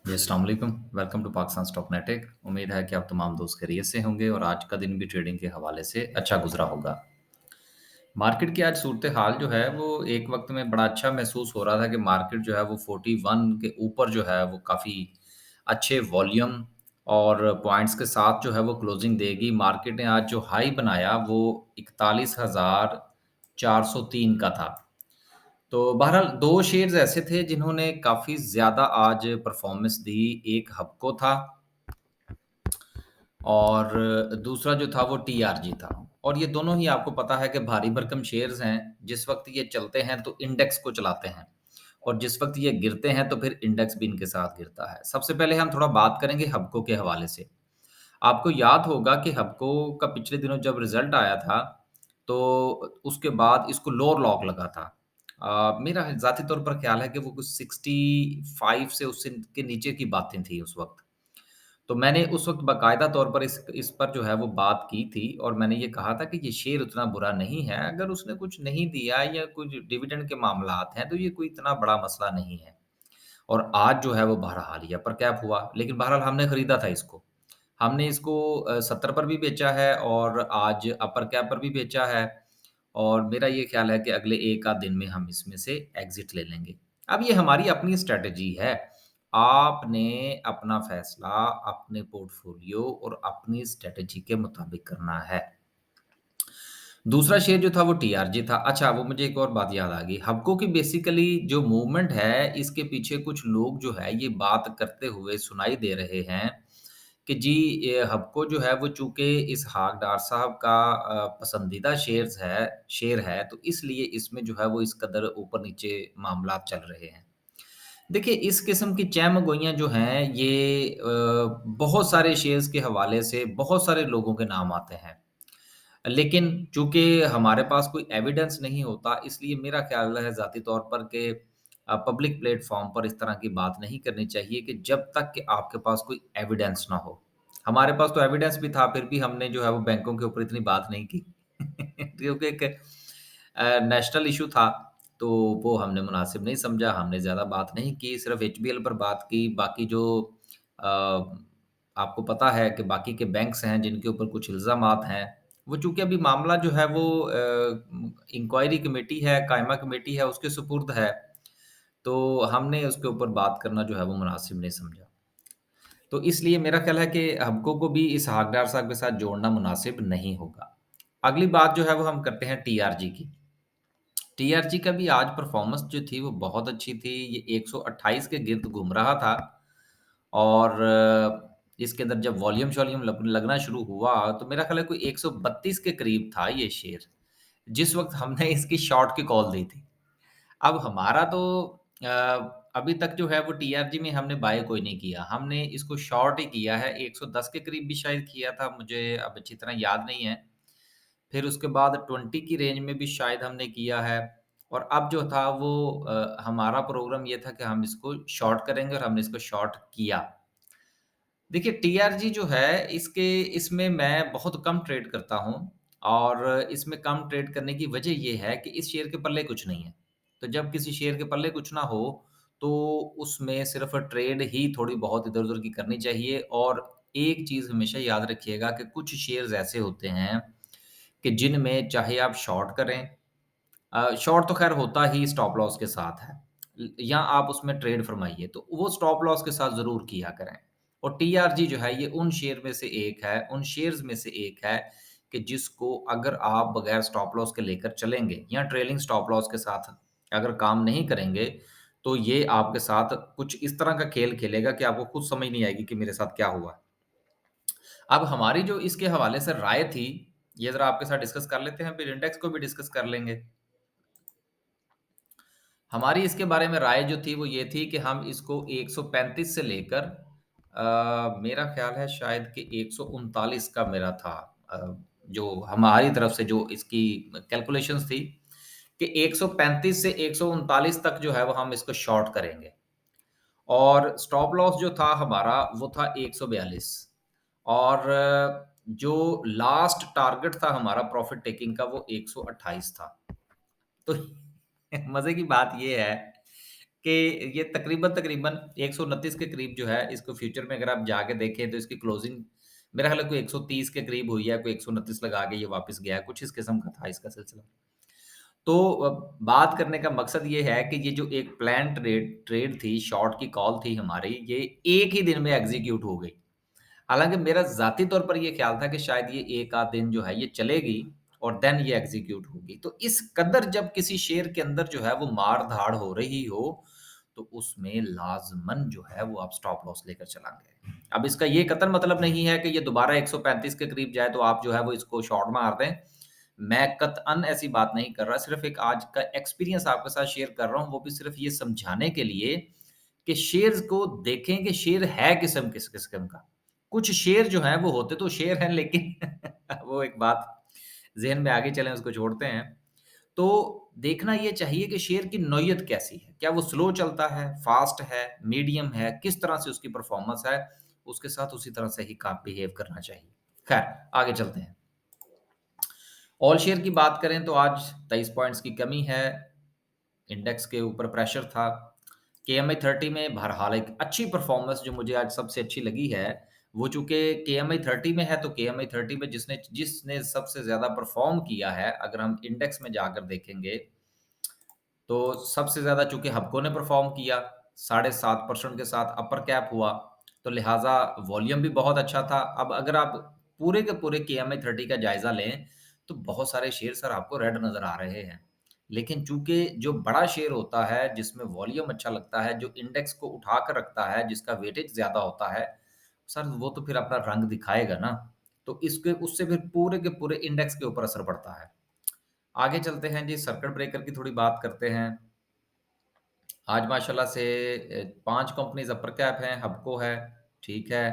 जी, अस्सलाम वालेकुम। Welcome to Pakistan stock नेटेड। उम्मीद है कि आप तमाम दोस्त खैरियत से होंगे और आज का दिन भी ट्रेडिंग के हवाले से अच्छा गुज़रा होगा। मार्केट की आज सूरत-ए-हाल जो है वो एक वक़्त में बड़ा अच्छा महसूस हो रहा था कि मार्केट जो है वो 41 के ऊपर जो है वो काफ़ी अच्छे वॉल्यूम और पॉइंट्स के साथ जो है वो क्लोजिंग देगी। मार्केट ने आज जो हाई बनाया वो 41,403 का था। तो बहरहाल 2 शेयर्स ऐसे थे जिन्होंने काफ़ी ज़्यादा आज परफ़ॉर्मेंस दी। एक हबको था और दूसरा जो था वो टीआरजी था। और ये दोनों ही आपको पता है कि भारी भरकम शेयर्स हैं, जिस वक़्त ये चलते हैं तो इंडेक्स को चलाते हैं और जिस वक़्त ये गिरते हैं तो फिर इंडेक्स भी इनके साथ गिरता है। सबसे पहले हम थोड़ा बात करेंगे हबको के हवाले से। आपको याद होगा कि हबको का पिछले दिनों जब रिज़ल्ट आया था, तो उसके बाद इसको लोअर लॉक लगा था। मेरा ज़ाती तौर पर ख़्याल है कि वो कुछ 65 से उससे के नीचे की बातें थी उस वक़्त। तो मैंने उस वक़्त बाकायदा तौर पर इस पर जो है वो बात की थी और मैंने ये कहा था कि ये शेयर उतना बुरा नहीं है, अगर उसने कुछ नहीं दिया या कुछ डिविडेंड के मामलात हैं, तो ये कोई इतना बड़ा मसला नहीं है। और आज जो है वो बहरहाल ही अपर कैप हुआ, लेकिन बहरहाल हमने खरीदा था इसको। हमने इसको 70 पर भी बेचा है और आज अपर कैप पर भी बेचा है और मेरा ये ख़्याल है कि अगले 1 आध दिन में हम इसमें से एग्ज़िट ले लेंगे। अब ये हमारी अपनी स्ट्रैटेजी है। आपने अपना फ़ैसला अपने पोर्टफ़ोलियो और अपनी स्ट्रैटेजी के मुताबिक करना है। दूसरा शेयर जो था वो टीआरजी था। अच्छा वो मुझे एक और बात याद आ गई। हबको की बेसिकली जो मूवमेंट है, इसके पीछे कुछ लोग जो है ये बात करते हुए सुनाई दे रहे हैं कि जी ये हबको जो है वो चूँकि इसहाक डार साहब का पसंदीदा शेयर है, तो इसलिए इसमें जो है वो इस कदर ऊपर-नीचे मामलात चल रहे हैं। देखिए, इस किस्म की चहमगोइयाँ जो हैं ये बहुत सारे शेयर्स के हवाले से बहुत सारे लोगों के नाम आते हैं। लेकिन चूँकि हमारे पास कोई एविडेंस नहीं होता, इसलिए मेरा ख़्याल है ज़ाती तौर पर कि पब्लिक प्लेटफ़ॉर्म पर इस तरह की बात नहीं करनी चाहिए कि जब तक कि आपके पास कोई एविडेंस ना हो। हमारे पास तो एविडेंस भी था, फिर भी हमने जो है वो बैंकों के ऊपर इतनी बात नहीं की। क्योंकि एक नेशनल इश्यू था, तो वो हमने मुनासिब नहीं समझा, हमने ज़्यादा बात नहीं की, सिर्फ़ एचबीएल पर बात की। बाकी जो अ, आपको पता है कि बाकी के बैंक्स हैं जिनके ऊपर कुछ इल्ज़ामात हैं, वो चूँकि अभी मामला जो है वो इंक्वायरी कमेटी है, कायमा कमेटी है, उसके सुपुर्द है, तो हमने उसके ऊपर बात करना जो है वो मुनासिब नहीं समझा। तो इसलिए मेरा ख़्याल है कि हमको को भी इस हकदार साहब के साथ जोड़ना मुनासिब नहीं होगा। अगली बात जो है वो हम करते हैं टीआरजी की। टीआरजी का भी आज परफ़ॉर्मेंस जो थी वो बहुत अच्छी थी। ये 128 के गिर्द घूम रहा था और इसके अंदर जब वॉल्यूम-शॉल्यूम लगना शुरू हुआ तो मेरा ख़्याल है कोई 132 के करीब था ये शेयर, जिस वक़्त हमने इसकी शॉर्ट की कॉल दी थी। अब हमारा तो अभी तक जो है वो टीआरजी में हमने बाय कोई नहीं किया। हमने इसको शॉर्ट ही किया है, 110 के करीब भी शायद किया था, मुझे अब अच्छी तरह याद नहीं है। फिर उसके बाद 20 की रेंज में भी शायद हमने किया है और अब जो था वो हमारा प्रोग्राम ये था कि हम इसको शॉर्ट करेंगे और हमने इसको शॉर्ट किया। देखिए टीआरजी जो है इसमें मैं बहुत कम ट्रेड करता हूँ और इसमें कम ट्रेड करने की वजह ये है कि इस शेयर के पल्ले कुछ नहीं है। तो जब किसी शेयर के पल्ले कुछ ना हो, तो उसमें सिर्फ़ ट्रेड ही थोड़ी बहुत इधर-उधर की करनी चाहिए और एक चीज़ हमेशा याद रखिएगा कि कुछ शेयर्स ऐसे होते हैं कि जिनमें चाहे आप शॉर्ट करें शॉर्ट तो ख़ैर होता ही स्टॉप लॉस के साथ है। या आप उसमें ट्रेड फ़रमाइए, तो वो स्टॉप लॉस के साथ ज़रूर किया करें। और टीआरजी जो है ये उन शेयर में से एक है उन शेयर्स में से एक है कि जिसको अगर आप बगैर स्टॉप लॉस के लेकर चलेंगे या ट्रेलिंग स्टॉप लॉस के साथ अगर काम नहीं करेंगे, तो ये आपके साथ कुछ इस तरह का खेल खेलेगा कि आपको खुद समझ नहीं आएगी कि मेरे साथ क्या हुआ। अब हमारी जो इसके हवाले से राय थी, ये ज़रा आपके साथ डिस्कस कर लेते हैं, फिर इंडेक्स को भी डिस्कस कर लेंगे। हमारी इसके बारे में राय जो थी वो ये थी कि हम इसको 135 से लेकर मेरा ख़्याल है शायद कि 139 का मेरा था जो हमारी तरफ से जो इसकी कैलकुलेशंस थी कि 135 से 139 तक जो है वो हम इसको शॉर्ट करेंगे और स्टॉप लॉस जो था हमारा वो था 142 और जो लास्ट टारगेट था हमारा प्रॉफ़िट टेकिंग का वो 128 था। तो मज़े की बात ये है कि ये तकरीबन 129 के करीब जो है, इसको फ्यूचर में अगर आप जाके देखें तो इसकी क्लोजिंग मेरा ख़्याल है कोई 130 के करीब हुई है, कोई 129 लगा के ये वापस गया है, कुछ इस किस्म का था इसका सिलसिला। तो बात करने का मकसद ये है कि ये जो एक प्लान ट्रेड ट्रेड थी, शॉर्ट की कॉल थी हमारी, ये एक ही दिन में एग्ज़ीक्यूट हो गई। हालाँकि मेरा ज़ाती तौर पर ये ख़्याल था कि शायद ये 1 आध दिन जो है ये चलेगी और देन ये एग्ज़ीक्यूट होगी। तो इस कदर जब किसी शेयर के अंदर जो है वो मार-धाड़ हो रही हो, तो उसमें लाज़मन जो है वो आप स्टॉप लॉस लेकर चलेंगे। अब इसका ये कतई मतलब नहीं है कि ये दोबारा 135 के करीब जाए तो आप जो है वो इसको शॉर्ट मार दें। मैं कतअन ऐसी बात नहीं कर रहा, सिर्फ़ एक आज का एक्सपीरियंस आपके साथ शेयर कर रहा हूँ, वो भी सिर्फ़ ये समझाने के लिए कि शेयर्स को देखें कि शेयर है किस किस्म का। कुछ शेयर जो हैं वो होते तो शेयर हैं लेकिन वो एक बात ज़हन में आगे चलें उसको छोड़ते हैं। तो देखना ये चाहिए कि शेयर की नौइयत कैसी है? क्या वो स्लो चलता है, फ़ास्ट है, मीडियम है, किस तरह से उसकी परफ़ॉर्मेंस है? उसके साथ उसी तरह से ही का बिहेव करना चाहिए। ख़ैर आगे चलते हैं। ऑल शेयर की बात करें तो आज 23 पॉइंट्स की कमी है। इंडेक्स के ऊपर प्रेशर था। केएमआई 30 में बहरहाल एक अच्छी परफ़ॉर्मेंस जो मुझे आज सबसे अच्छी लगी है, वो चूँकि केएमआई 30 में है, तो केएमआई 30 में जिसने जिसने सबसे ज़्यादा परफ़ॉर्म किया है, अगर हम इंडेक्स में जाकर देखेंगे, तो सबसे ज़्यादा चूँकि हबको ने परफ़ॉर्म किया, 7.5% के साथ अपर कैप हुआ, तो लिहाज़ा वॉल्यूम भी बहुत अच्छा था। अब अगर आप पूरे के पूरे केएमआई 30 का जायज़ा लें, तो बहुत सारे शेयर सर आपको रेड नज़र आ रहे हैं। लेकिन चूँकि जो बड़ा शेयर होता है, जिसमें वॉल्यूम अच्छा लगता है, जो इंडेक्स को उठा कर रखता है, जिसका वेटेज ज़्यादा होता है, सर वो तो फिर अपना रंग दिखाएगा ना। तो इसके उससे फिर पूरे के पूरे इंडेक्स के ऊपर असर पड़ता है। आगे चलते हैं जी, सर्किट ब्रेकर की थोड़ी बात करते हैं। आज माशाल्लाह से 5 कंपनीज़ अपर कैप हैं, हबको है, ठीक है।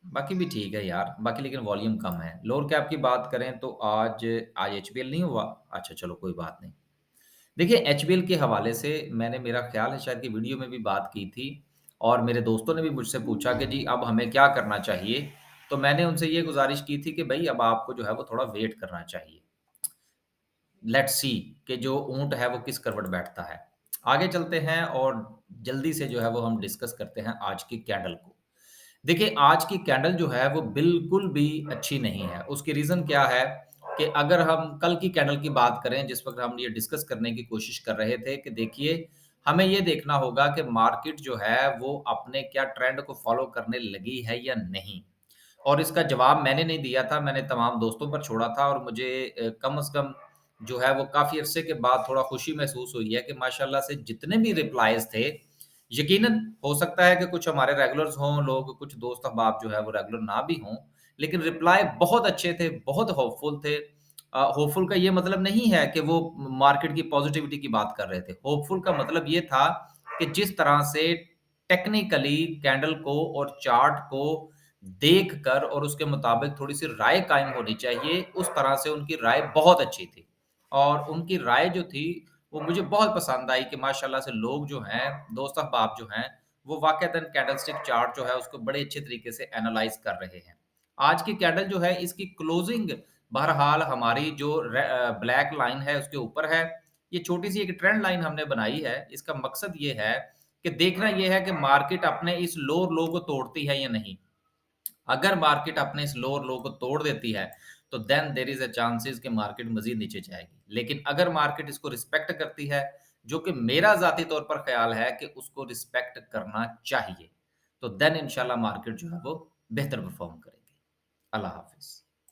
बाकी भी ठीक है यार, बाकी लेकिन वॉल्यूम कम है। लोअर कैप की बात करें तो आज एचबीएल नहीं हुआ? अच्छा चलो कोई बात नहीं। देखिए एचबीएल के हवाले से मैंने मेरा ख़्याल है शायद कि वीडियो में भी बात की थी और मेरे दोस्तों ने भी मुझसे पूछा कि जी अब हमें क्या करना चाहिए? तो मैंने उनसे ये गुज़ारिश की थी कि भई अब आपको जो है वो थोड़ा वेट करना चाहिए। लेट्स सी कि जो ऊँट है वो किस करवट बैठता है। आगे चलते हैं और जल्दी से जो है वो हम डिस्कस करते हैं आज की कैंडल को। देखिए आज की कैंडल जो है वो बिल्कुल भी अच्छी नहीं है। उसकी रीज़न क्या है कि अगर हम कल की कैंडल की बात करें जिस वक़्त हम ये डिस्कस करने की कोशिश कर रहे थे कि देखिए हमें ये देखना होगा कि मार्केट जो है वो अपने क्या ट्रेंड को फ़ॉलो करने लगी है या नहीं। और इसका जवाब मैंने नहीं दिया था, मैंने तमाम दोस्तों पर छोड़ा था और मुझे कम से कम जो है वो काफ़ी अरसे के बाद थोड़ा खुशी महसूस हुई है कि माशाल्लाह से जितने भी रिप्लाइज़ थे, यकीनन हो सकता है कि कुछ हमारे रेगुलर्स हों लोग, कुछ दोस्त अहबाब जो है वो रेगुलर ना भी हों, लेकिन रिप्लाई बहुत अच्छे थे, बहुत होपफुल थे। होपफुल का ये मतलब नहीं है कि वो मार्केट की पॉज़िटिविटी की बात कर रहे थे। होपफुल का मतलब ये था कि जिस तरह से टेक्निकली कैंडल को और चार्ट को देखकर और उसके मुताबिक थोड़ी-सी राय कायम होनी चाहिए, उस तरह से उनकी राय बहुत अच्छी थी। और उनकी राय जो थी, वो मुझे बहुत पसंद आई कि माशाल्लाह से लोग जो हैं, दोस्त अहबाब जो हैं, वो वाक़ईतन कैंडलस्टिक चार्ट जो है, उसको बड़े अच्छे तरीके से एनालाइज़ कर रहे हैं। आज की कैंडल जो है, इसकी क्लोज़िंग बहरहाल हमारी जो ब्लैक लाइन है, उसके ऊपर है। ये छोटी-सी एक ट्रेंड लाइन हमने बनाई है। इसका मकसद ये है कि देखना ये है कि मार्केट अपने इस लोअर लो को तोड़ती है या नहीं। अगर मार्केट अपने इस लोअर लो को तोड़ देती है, तो then there is a chances कि मार्केट मज़ीद नीचे जाएगी। लेकिन अगर मार्केट इसको रिस्पेक्ट करती है, जो कि मेरा ज़ाती तौर पर ख़्याल है कि उसको रिस्पेक्ट करना चाहिए, तो देन इंशाल्लाह मार्केट जो है वो बेहतर परफ़ॉर्म करेगी। अल्लाह हाफ़िज़।